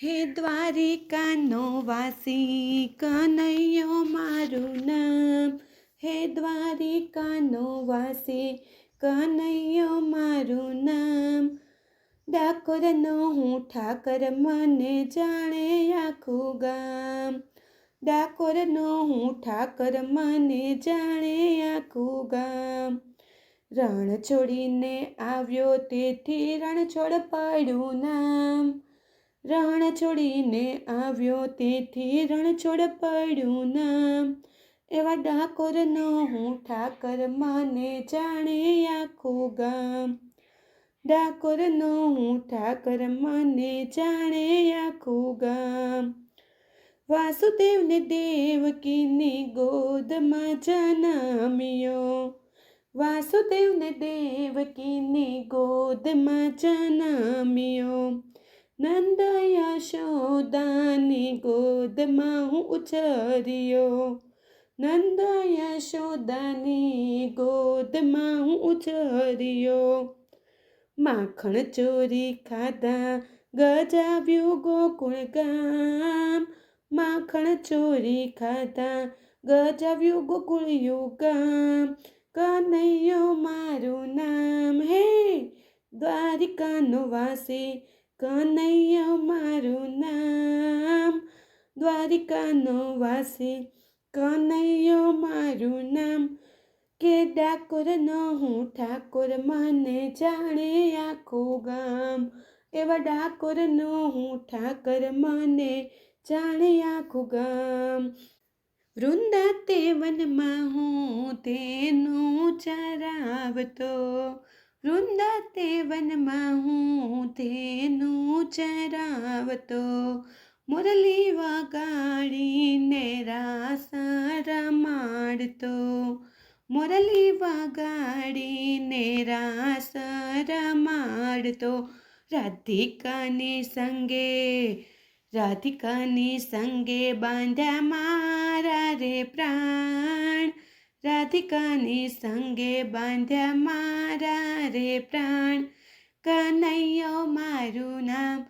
હે દ્વારિકાનો વાસી કનૈયો મારું નામ. હે દ્વારિકાનો વાસી કનૈયો મારું નામ. ડાકોરનો હું ઠાકર મને જાણે આખું ગામ. ડાકોરનો હું ઠાકર મને જાણે આખું ગામ. રણ છોડીને આવ્યો તેથી રણછોડ પડ્યું નામ. રણ છોડીને આવ્યો તેથી રણછોડ પડ્યું નામ. એવા ડાકોરનો હું ઠાકર મને જાણે આખું ગામ. ડાકોરનો હું ઠાકર મને જાણે આખું ગામ. વાસુદેવને દેવકીની ગોદમાં જન્મ્યો. વાસુદેવને દેવકીની ગોદમાં જન્મ્યો. નંદ યશોદાની ગોદમાં હું ઉછર્યો. નંદ યશોદાની ગોદમાં હું ઉછર્યો. માખણ ચોરી ખાધા ગજાવ્યું ગોકુળ ગામ. માખણ ચોરી ખાધા ગજાવ્યું ગોકુળિયું ગામ. કનૈયો મારું નામ. હે દ્વારિકાનો વાસી કનૈયો મારું નામ. દ્વારિકાનો વાસી કનૈયો મારું નામ. કે ડાકોરનો હું ઠાકોર મને જાણે આખું ગામ. એવા ડાકોરનો હું ઠાકર મને જાણે આખું ગામ. વૃંદાવનમાં હું તેનું ચરાવતો. વૃંદાવનમાં હું તેનું ચરાવતો. મુરલી વગાડીને રાસ રમાડતો. મુરલી વગાડીને રાસ રમાડતો. રાધિકાની સંગે બાંધ્યા મારા રે પ્રાણ. રાધિકાની સંગે બાંધ્યા મારા રે પ્રાણ. કનૈયો મારું નામ.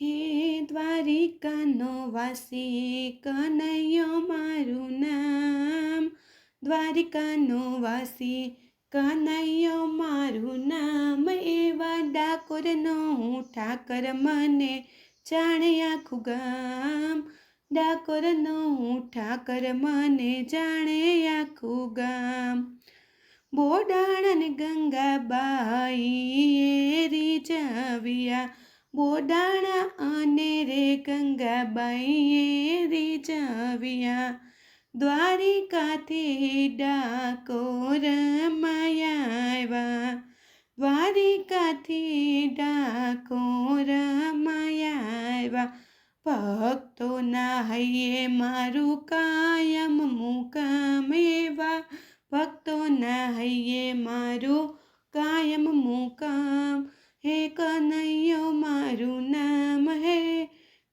હે દ્વારિકાનો વાસી કનૈયો મારું નામ. દ્વારિકાનો વાસી કનૈયો મારું નામ. એવા ડાકોરનો હું ઠાકર મને જાણે આખું ગામ. ડાકોરનો હું ઠાકર મને જાણે આખું ગામ. બોડાણાને ગંગાબાઈએ રીઝવ્યા. બોડાણા અને રે ગંગાબાઈએ રીઝવ્યા. દ્વારિકાથી ડાકોર આવ્યા. દ્વારિકાથી ડાકોર આવ્યા. ભક્તોના હૈયે મારું કાયમ મુકામ. એવા ભક્તોના હૈયે મારું કાયમ મુકામ. હે કનૈયો મારું નામ. હે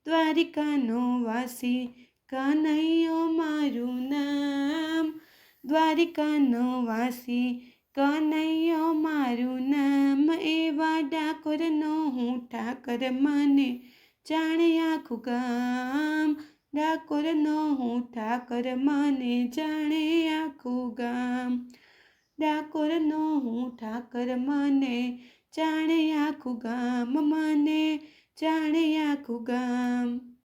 દ્વારિકાનો વાસી કનૈયો મારું નામ. દ્વારિકાનો વાસી કનૈયો મારું નામ. એવા ડાકોરનો હું ઠાકર મને જાણે આખું ગામ. ડાકોરનો હું ઠાકર મને જાણે આખું ગામ. ડાકોરનો હું ઠાકર મને જાણે આખું ગામ. મને જાણે આખું ગામ.